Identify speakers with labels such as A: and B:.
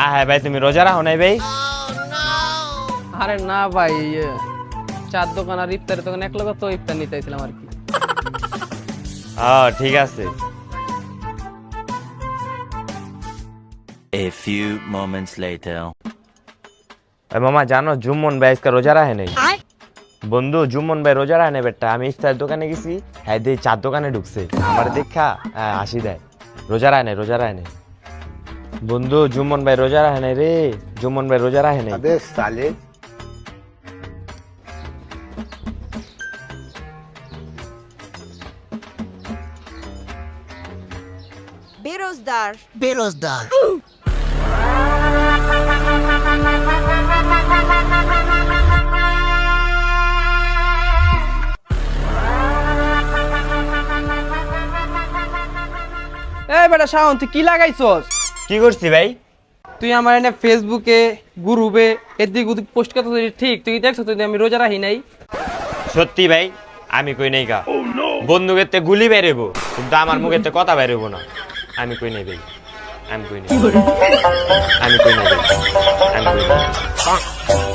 A: হ্যাঁ ভাই, তুমি রোজা রাখো নাই ভাই?
B: আরে না ভাই, চার দোকান আর ইফতারের দোকান এক লগে তো ইফতার নিতে আইছিলাম আর কি।
A: ঠিক আছে।
C: A few moments later.
A: মামা জানো জুম্মন ভাই আজকে রোজা রাখে নাই। বন্ধু জুম্মন ভাই রোজা রাখে নাই বেটা। আমি ইফতার দোকানে গেছি, হ্যাঁ দিয়ে চার দোকানে ঢুকছে, আমার দেখা হাসি দেয়। রোজা রাখে নাই, রোজা রাখে নাই। বন্ধু জুম্মন ভাই রোজা রাখে নাই রে, জুম্মন ভাই রোজা রাখে নাই।
D: अबे साले
E: बेरोजगार
F: बेरोजगार
B: এই বেটা শাওন, তুই কি লাগাইছস?
A: কি করছি ভাই?
B: তুই আমার এনে ফেসবুকে গ্রুপে এদিক ওদিক পোস্ট করতে ঠিক, তুই দেখছো তুই আমি রোজা রাখি নাই।
A: সত্যি ভাই আমি কই নাই গা। বন্দুকেতে গুলি বেরোবো কিন্তু আমার মুখেতে কথা বেরোবো না। আমি কই নাই ভাই, আমি কই নাই, আমি কই নাই ভাই, আমি কই নাই।